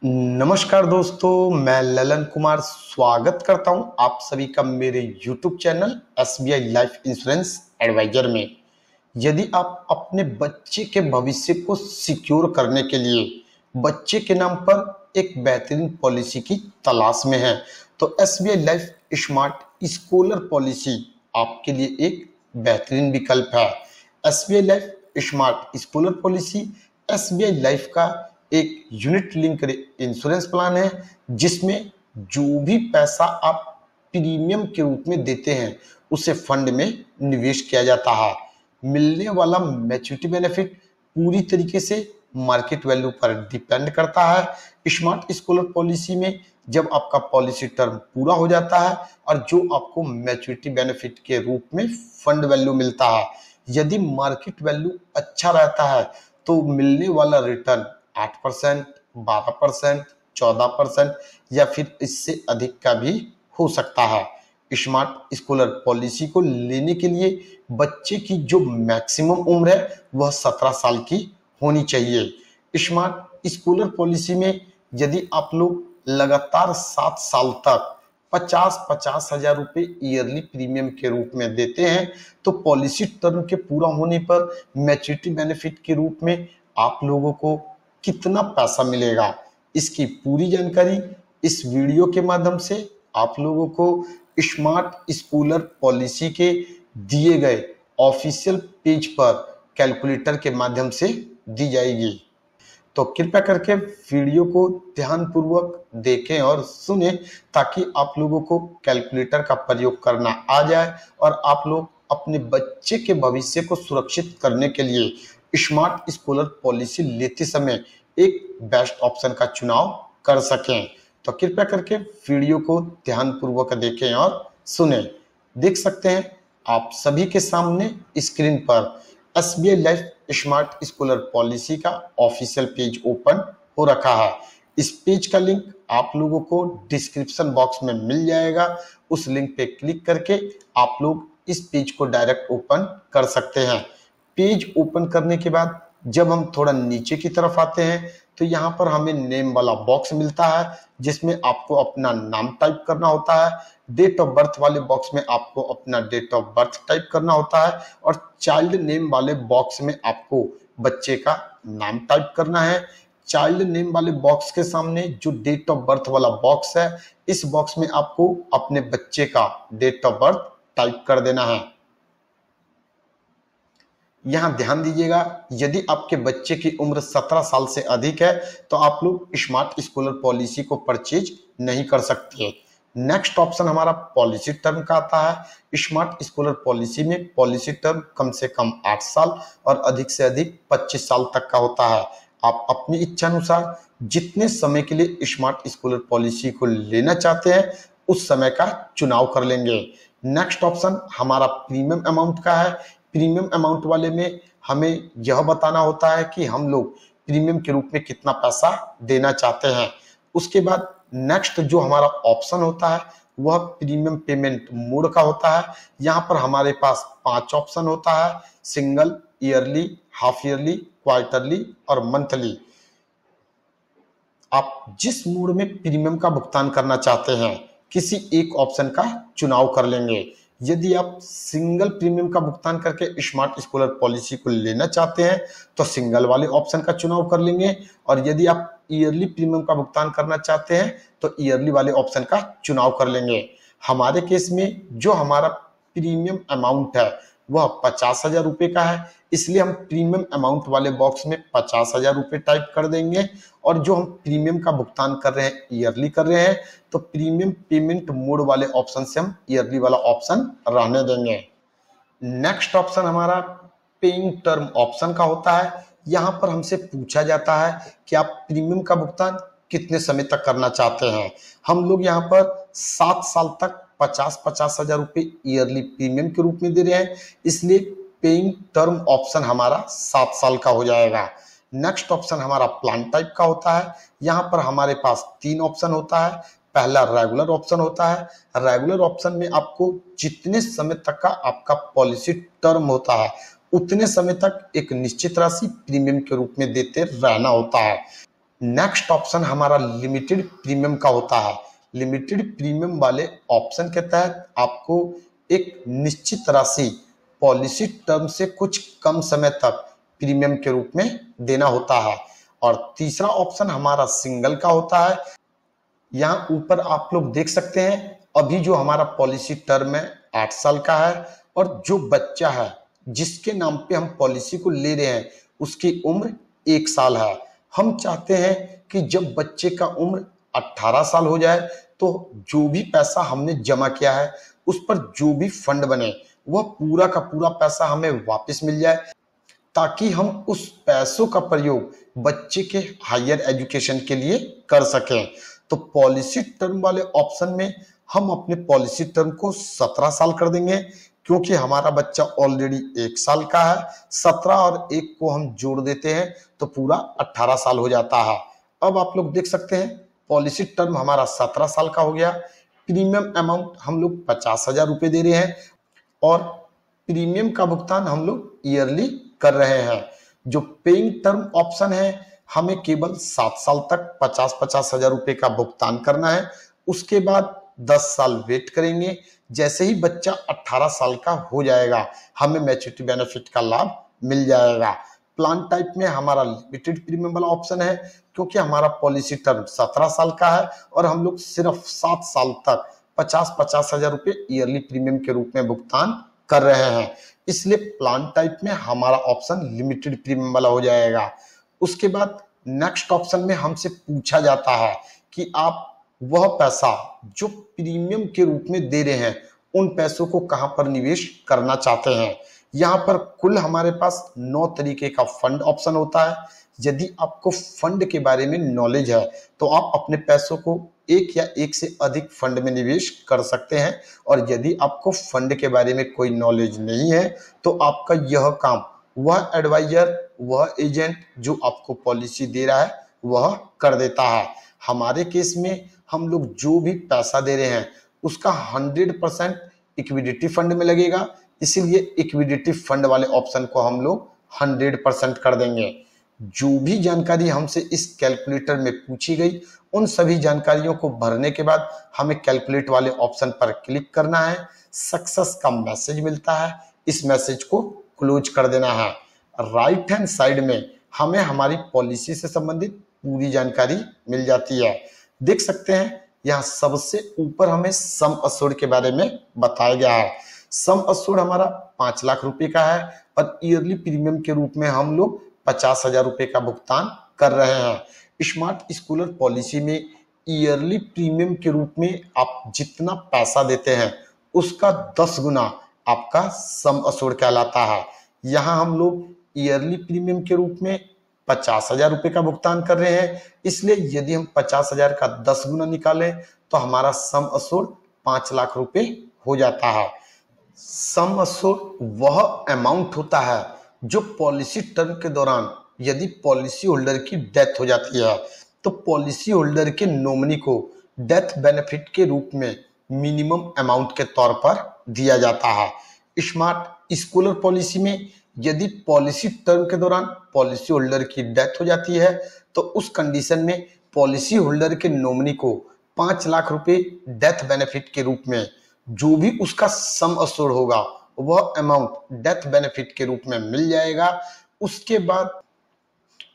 नमस्कार दोस्तों, मैं ललन कुमार स्वागत करता हूं आप सभी का मेरे YouTube channel SBI life insurance advisor में। यदि आप अपने बच्चे के भविष्य को सिक्योर करने के लिए बच्चे के नाम पर एक बेहतरीन पॉलिसी की तलाश में हैं, तो SBI life smart scholar policy आपके लिए एक बेहतरीन विकल्प है। SBI life smart scholar policy SBI life का एक यूनिट लिंक इंश्योरेंस प्लान है, जिसमें जो भी पैसा आप प्रीमियम के रूप में देते हैं उसे फंड में निवेश किया जाता है। मिलने वाला मैच्योरिटी बेनिफिट पूरी तरीके से मार्केट वैल्यू पर डिपेंड करता है। स्मार्ट स्कॉलर पॉलिसी में जब आपका पॉलिसी टर्म पूरा हो जाता है और जो आपको मैच्योरिटी बेनिफिट के रूप में फंड वैल्यू मिलता है, यदि मार्केट वैल्यू अच्छा रहता है तो मिलने वाला रिटर्न 8%, 12%, 14% या फिर इससे अधिक का भी हो सकता है। स्मार्ट स्कॉलर पॉलिसी को लेने के लिए बच्चे की जो मैक्सिमम उम्र है वह 17 साल की होनी चाहिए। स्मार्ट स्कॉलर पॉलिसी में यदि आप लोग लगातार 7 साल तक 50-50 हजार रुपए ईयरली प्रीमियम के रूप में देते हैं, तो पॉलिसी टर्म के पूरा होने पर मैच्योरिटी बेनिफिट के रूप में आप लोगों को कितना पैसा मिलेगा, इसकी पूरी जानकारी इस वीडियो के माध्यम से आप लोगों को स्मार्ट स्कॉलर पॉलिसी के दिए गए ऑफिशियल पेज पर कैलकुलेटर के माध्यम से दी जाएगी। तो कृपया करके वीडियो को ध्यानपूर्वक देखें और सुनें, ताकि आप लोगों को कैलकुलेटर का प्रयोग करना आ जाए और आप लोग अपने बच्चे के भविष्य को सुरक्षित करने के लिए स्मार्ट स्कॉलर पॉलिसी लेते समय एक बेस्ट ऑप्शन का चुनाव कर सकें। तो कृपया करके वीडियो को ध्यानपूर्वक देखें और सुनें। देख सकते हैं आप सभी के सामने स्क्रीन पर SBI life smart scholar policy का ऑफिशियल पेज ओपन हो रखा है। इस पेज का लिंक आप लोगों को डिस्क्रिप्शन बॉक्स में मिल जाएगा। उस लिंक पे क्लिक करके आप लोग इस पेज को डायरेक्ट ओपन कर सकते हैं। पेज ओपन करने के बाद जब हम थोड़ा नीचे की तरफ आते हैं तो यहाँ पर हमें नेम वाला बॉक्स मिलता है, जिसमें आपको अपना नाम टाइप करना होता है। डेट ऑफ बर्थ वाले बॉक्स में आपको अपना डेट ऑफ बर्थ टाइप करना होता है और चाइल्ड नेम वाले बॉक्स में आपको बच्चे का नाम टाइप करना है। चाइल्ड नेम वाले बॉक्स के सामने जो डेट ऑफ बर्थ वाला बॉक्स है, इस बॉक्स में आपको अपने बच्चे का डेट ऑफ बर्थ टाइप कर देना है। यहां ध्यान दीजिएगा, यदि आपके बच्चे की उम्र 17 साल से अधिक है तो आप लोग स्मार्ट स्कॉलर पॉलिसी को परचेज नहीं कर सकते। नेक्स्ट ऑप्शन हमारा पॉलिसी टर्म का आता है। स्मार्ट स्कॉलर पॉलिसी में पॉलिसी टर्म कम से कम 8 साल और अधिक से अधिक 25 साल तक का होता है। आप अपनी इच्छा अनुसार जितने समय के लिए स्मार्ट स्कॉलर पॉलिसी को लेना चाहते हैं उस समय का चुनाव कर लेंगे। नेक्स्ट ऑप्शन हमारा प्रीमियम अमाउंट का है। प्रीमियम अमाउंट वाले में हमें यह बताना होता है कि हम लोग प्रीमियम के रूप में कितना पैसा देना चाहते हैं। उसके बाद नेक्स्ट जो हमारा ऑप्शन होता है वह प्रीमियम पेमेंट मोड का होता है। यहाँ पर हमारे पास 5 ऑप्शन होता है: single, yearly, half yearly, quarterly और मंथली। आप जिस मोड में प्रीमियम का भुगतान करना चाहते हैं किसी एक ऑप्शन का चुनाव कर लेंगे। यदि आप सिंगल प्रीमियम का भुगतान करके स्मार्ट स्कॉलर पॉलिसी को लेना चाहते हैं तो सिंगल वाले ऑप्शन का चुनाव कर लेंगे, और यदि आप ईयरली प्रीमियम का भुगतान करना चाहते हैं तो ईयरली वाले ऑप्शन का चुनाव कर लेंगे। हमारे केस में जो हमारा प्रीमियम अमाउंट है वह 50 हजार रुपये का है, इसलिए हम प्रीमियम अमाउंट वाले बॉक्स में 50 हजार रुपये टाइप कर देंगे। और जो हम प्रीमियम का भुगतान कर रहे हैं, ईयरली कर रहे हैं, तो प्रीमियम पेमेंट मोड वाले ऑप्शन से हम ईयरली वाला ऑप्शन रहने देंगे। नेक्स्ट ऑप्शन हमारा पेइंग टर्म ऑप्शन का होता है। यहाँ पर हमसे पूछा जाता है कि आप प्रीमियम का भुगतान कितने समय तक करना चाहते हैं। हम लोग यहाँ पर 7 साल तक 50-50 हजार रुपये ईयरली प्रीमियम के रूप में दे रहे हैं, इसलिए पेइंग टर्म ऑप्शन हमारा 7 साल का हो जाएगा। नेक्स्ट ऑप्शन हमारा प्लान टाइप का होता है। यहाँ पर हमारे पास 3 ऑप्शन होता है। पहला रेगुलर ऑप्शन होता है। रेगुलर ऑप्शन में आपको जितने समय तक का आपका पॉलिसी टर्म होता है उतने समय तक एक निश्चित राशि प्रीमियम के रूप में देते रहना होता है। नेक्स्ट ऑप्शन हमारा लिमिटेड प्रीमियम का होता है। लिमिटेड प्रीमियम वाले ऑप्शन के तहत आपको एक निश्चित राशि पॉलिसी टर्म से कुछ कम समय तक प्रीमियम के रूप में देना होता है। और तीसरा ऑप्शन हमारा सिंगल का होता है। यहाँ ऊपर आप लोग देख सकते हैं, अभी जो हमारा पॉलिसी टर्म है 8 साल का है, और जो बच्चा है जिसके नाम पे हम पॉलिसी को ले रहे हैं उसकी उम्र 1 साल है। हम चाहते हैं कि जब बच्चे का उम्र 18 साल हो जाए तो जो भी पैसा हमने जमा किया है उस पर जो भी फंड बने वह पूरा का पूरा पैसा हमें वापस मिल जाए, ताकि हम उस पैसों का प्रयोग बच्चे के हायर एजुकेशन के लिए कर सकें। तो पॉलिसी टर्म वाले ऑप्शन में हम अपने पॉलिसी टर्म को 17 साल कर देंगे, क्योंकि हमारा बच्चा ऑलरेडी 1 साल का है। 17 और 1 को हम जोड़ देते हैं तो पूरा 18 साल हो जाता है। अब आप लोग देख सकते हैं पॉलिसी टर्म हमारा 17 साल का हो गया। प्रीमियम अमाउंट हम लोग 50,000 रुपए दे रहे हैं और प्रीमियम का भुगतान हम लोग ईयरली कर रहे हैं। जो पेइंग टर्म ऑप्शन है, हमें केवल 7 साल तक 50-50 हजार रुपए का भुगतान करना है। उसके बाद 10 साल वेट करेंगे। जैसे ही बच्चा 18 साल का हो जाएगा हमें मैच्योरिटी बेनिफिट का लाभ मिल जाएगा। प्लान टाइप में हमारा लिमिटेड प्रीमियम वाला ऑप्शन है, क्योंकि हमारा पॉलिसी टर्म 17 साल का है और हम लोग सिर्फ 7 साल तक 50-50 हजार रुपए ईयरली प्रीमियम के रूप में भुगतान कर रहे हैं। इसलिए प्लान टाइप में हमारा ऑप्शन लिमिटेड प्रीमियम वाला हो जाएगा। उसके बाद नेक्स्ट ऑप्शन में हमसे पूछा जाता है कि आप वह पैसा जो प्रीमियम के रूप में दे रहे हैं उन पैसों को कहां पर निवेश करना चाहते हैं। यहाँ पर कुल हमारे पास 9 तरीके का फंड ऑप्शन होता है। यदि आपको फंड के बारे में नॉलेज है तो आप अपने पैसों को एक या एक से अधिक फंड में निवेश कर सकते हैं, और यदि आपको फंड के बारे में कोई नॉलेज नहीं है तो आपका यह काम वह एडवाइजर, वह एजेंट जो आपको पॉलिसी दे रहा है वह कर देता है। हमारे केस में हम लोग जो भी पैसा दे रहे हैं उसका 100% इक्विडिटी फंड में लगेगा, इसीलिए इक्विडिटी फंड वाले ऑप्शन को हम लोग 100% कर देंगे। जो भी जानकारी हमसे इस कैलकुलेटर में पूछी गई उन सभी जानकारियों को भरने के बाद हमें कैलकुलेट वाले ऑप्शन पर क्लिक करना है। सक्सेस का मैसेज मिलता है, इस मैसेज को क्लोज कर देना है। राइट हैंड साइड में हमें हमारी पॉलिसी से संबंधित पूरी जानकारी मिल जाती है। देख सकते हैं यहाँ सबसे ऊपर हमें सम अश्योर्ड के बारे में बताया गया है। सम अश्योर्ड हमारा 5 लाख रुपए का है और ईयरली प्रीमियम के रूप में हम लोग 50,000 रुपए का भुगतान कर रहे हैं। स्मार्ट स्कूलर पॉलिसी में ईयरली प्रीमियम के रूप में आप जितना पैसा देते हैं उसका 10 गुना आपका सम अश्योर्ड कहलाता है। यहाँ हम लोग ईयरली प्रीमियम के रूप में 50,000 रुपए का भुगतान कर रहे हैं, इसलिए यदि हम 50,000 का 10 गुना निकालें तो हमारा सम अश्योर्ड 5 लाख रुपए हो जाता है। सम अश्योर्ड वह अमाउंट होता है जो पॉलिसी टर्म के दौरान यदि पॉलिसी होल्डर की डेथ हो जाती है तो पॉलिसी होल्डर के नॉमिनी को डेथ बेनिफिट के रूप में मिनिमम अमाउंट के तौर पर दिया जाता है। स्मार्ट स्कूलर पॉलिसी में यदि पॉलिसी टर्म के दौरान पॉलिसी होल्डर की डेथ हो जाती है तो उस कंडीशन में पॉलिसी होल्डर के नॉमिनी को 5 लाख रुपए डेथ बेनिफिट के रूप में जो भी उसका सम अश्योर्ड होगा वह अमाउंट डेथ बेनिफिट के रूप में मिल जाएगा। उसके बाद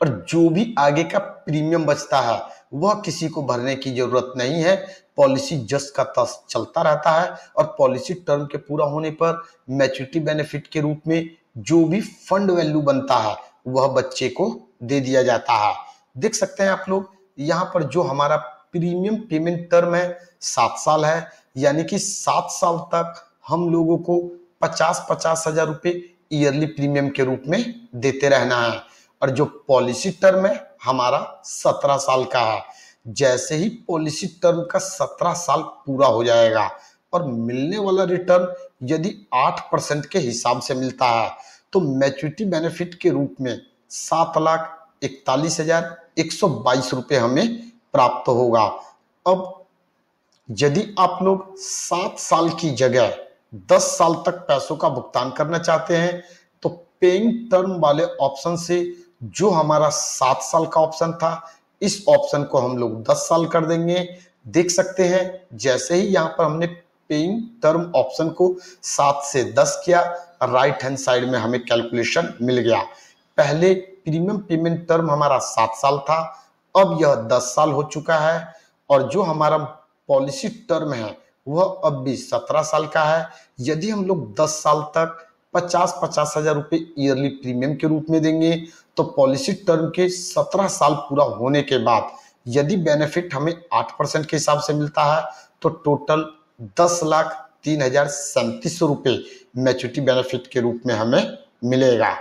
और जो भी आगे का प्रीमियम बचता है वह किसी को भरने की जरूरत नहीं है। पॉलिसी जस का तस चलता रहता है और पॉलिसी टर्म के पूरा होने पर मैच्योरिटी बेनिफिट के रूप में जो भी फंड वैल्यू बनता है वह बच्चे को दे दिया जाता है। देख सकते हैं आप लोग यहाँ पर जो हमारा प्रीमियम पेमेंट टर्म है 7 साल है, यानी कि 7 साल तक हम लोगों को 50-50 हजार रुपए ईयरली प्रीमियम के रूप में देते रहना है। और जो पॉलिसी टर्म है हमारा 17 साल का है। जैसे ही पॉलिसी टर्म का 17 साल पूरा हो जाएगा और मिलने वाला रिटर्न यदि 8% के हिसाब से मिलता है तो मैच्योरिटी बेनिफिट के रूप में 7,41,122 रुपए हमें प्राप्त होगा। अब यदि आप लोग 7 साल की जगह 10 साल तक पैसों का भुगतान करना चाहते हैं तो पेइंग टर्म वाले ऑप्शन से जो हमारा 7 साल का ऑप्शन था इस ऑप्शन को हम लोग 10 साल कर देंगे। देख सकते हैं जैसे ही यहाँ पर हमने पेइंग टर्म ऑप्शन को 7 से 10 किया, राइट हैंड साइड में हमें कैलकुलेशन मिल गया। पहले प्रीमियम पेमेंट टर्म हमारा 7 साल था, अब यह 10 साल हो चुका है और जो हमारा पॉलिसी टर्म है वह अब भी 17 साल का है। यदि हम लोग 10 साल तक 50-50 हजार रुपए ईयरली प्रीमियम के रूप में देंगे तो पॉलिसी टर्म के 17 साल पूरा होने के बाद यदि बेनिफिट हमें 8% के हिसाब से मिलता है तो टोटल 10,03,37 रुपए मैच्योरिटी बेनिफिट के रूप में हमें मिलेगा।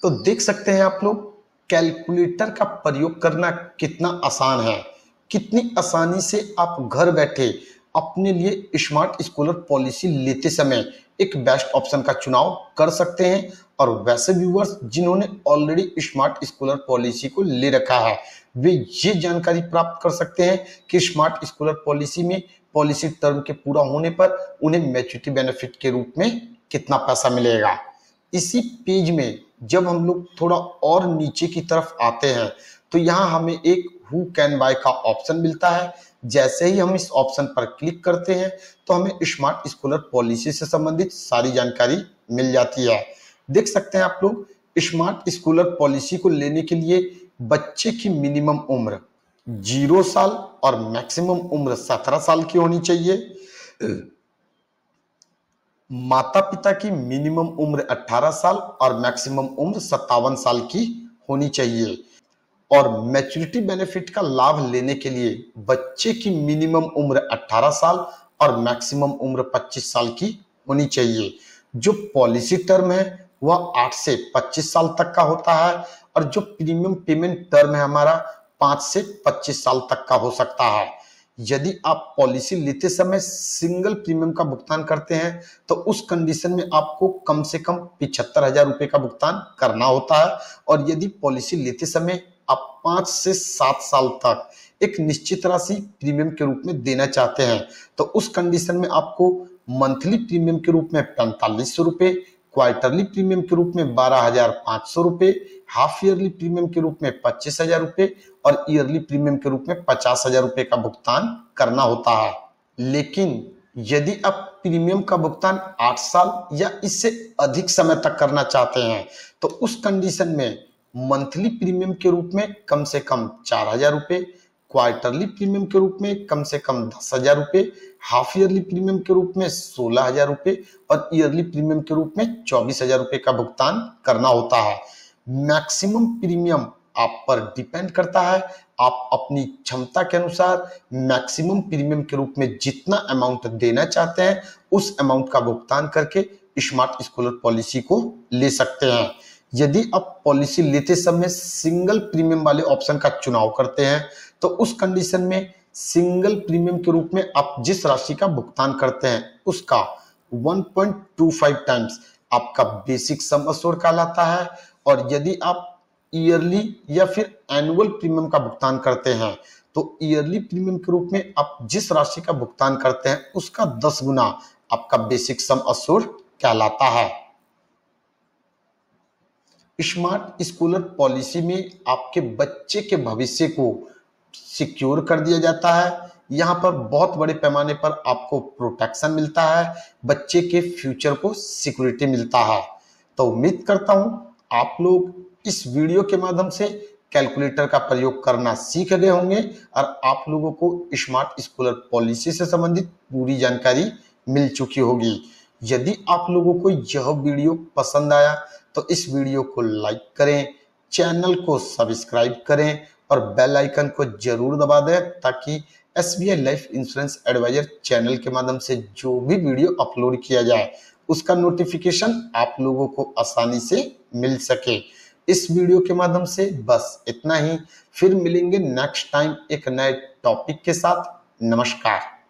तो देख सकते हैं आप लोग कैलकुलेटर का प्रयोग करना कितना आसान है, कितनी आसानी से आप घर बैठे अपने लिए स्मार्ट स्कॉलर पॉलिसी लेते समय एक बेस्ट ऑप्शन का चुनाव कर सकते हैं। और वैसे व्यूअर्स जिन्होंने ऑलरेडी स्मार्ट स्कॉलर पॉलिसी को ले रखा है वे ये जानकारी प्राप्त कर सकते हैं कि स्मार्ट स्कॉलर पॉलिसी में पॉलिसी टर्म के पूरा होने पर उन्हें मैच्योरिटी बेनिफिट के रूप में कितना पैसा मिलेगा। इसी पेज में जब हम लोग थोड़ा और नीचे की तरफ आते हैं तो यहाँ हमें एक हु कैन बाय का ऑप्शन मिलता है। जैसे ही हम इस ऑप्शन पर क्लिक करते हैं तो हमें स्मार्ट स्कॉलर पॉलिसी से संबंधित सारी जानकारी मिल जाती है। देख सकते हैं आप लोग स्मार्ट स्कॉलर पॉलिसी को लेने के लिए बच्चे की मिनिमम उम्र 0 साल और मैक्सिमम उम्र 17 साल की होनी चाहिए। माता पिता की मिनिमम उम्र 18 साल और मैक्सिमम उम्र 57 साल की होनी चाहिए। और मैच्योरिटी बेनिफिट का लाभ लेने के लिए बच्चे की मिनिमम उम्र 18 साल और मैक्सिमम उम्र 25 साल की होनी चाहिए। जो पॉलिसी टर्म है वह 8 से 25 साल तक का होता है और जो प्रीमियम पेमेंट टर्म है हमारा 5 से 25 साल तक का हो सकता है। यदि आप पॉलिसी लेते समय सिंगल प्रीमियम का भुगतान करते हैं तो उस कंडीशन में आपको कम से कम 75,000 रुपए का भुगतान करना होता है। और यदि पॉलिसी लेते समय आप 5 से 7 साल तक एक निश्चित राशि प्रीमियम के रूप में देना चाहते हैं तो उस कंडीशन में आपको मंथली प्रीमियम के रूप में 4500 रुपए, क्वार्टरली प्रीमियम के रूप में 12,500 रुपए, हाफ ईयरली प्रीमियम के रूप में 25,000 रुपए और ईयरली प्रीमियम के रूप में 50,000 रुपए का भुगतान करना होता है। लेकिन यदि आप प्रीमियम का भुगतान 8 साल या इससे अधिक समय तक करना चाहते हैं तो उस कंडीशन में मंथली प्रीमियम के रूप में कम से कम 4,000 रुपए, क्वार्टरली प्रीमियम के रूप में कम से कम 10,000 रुपए, हाफ ईयरली प्रीमियम के रूप में 16,000 रुपए और ईयरली प्रीमियम के रूप में 24,000 रुपए का भुगतान करना होता है। मैक्सिमम प्रीमियम आप पर डिपेंड करता है। आप अपनी क्षमता के अनुसार मैक्सिमम प्रीमियम के रूप में जितना अमाउंट देना चाहते हैं उस अमाउंट का भुगतान करके स्मार्ट स्कॉलर पॉलिसी को ले सकते हैं। यदि आप पॉलिसी लेते समय सिंगल प्रीमियम वाले ऑप्शन का चुनाव करते हैं तो उस कंडीशन में सिंगल प्रीमियम के रूप में आप जिस राशि का भुगतान करते हैं उसका 1.25 टाइम्स आपका बेसिक सम एश्योर्ड कहलाता है। और यदि आप ईयरली या फिर एनुअल प्रीमियम का भुगतान करते हैं तो ईयरली प्रीमियम के रूप में आप जिस राशि का भुगतान करते हैं उसका 10 गुना आपका बेसिक सम एश्योर्ड कहलाता है। स्मार्ट स्कॉलर पॉलिसी में आपके बच्चे के भविष्य को सिक्योर कर दिया जाता है। यहाँ पर बहुत बड़े पैमाने पर आपको प्रोटेक्शन मिलता है, बच्चे के फ्यूचर को सिक्योरिटी मिलता है। तो उम्मीद करता हूं आप लोग इस वीडियो के माध्यम से कैलकुलेटर का प्रयोग करना सीख गए होंगे और आप लोगों को स्मार्ट स्कॉलर पॉलिसी से संबंधित पूरी जानकारी मिल चुकी होगी। यदि आप लोगों को यह वीडियो पसंद आया तो इस वीडियो को लाइक करें, चैनल को सब्सक्राइब करें और बेल आइकन को जरूर दबा दें ताकि SBI life insurance advisor channel के माध्यम से जो भी वीडियो अपलोड किया जाए उसका नोटिफिकेशन आप लोगों को आसानी से मिल सके। इस वीडियो के माध्यम से बस इतना ही, फिर मिलेंगे नेक्स्ट टाइम एक नए टॉपिक के साथ। नमस्कार।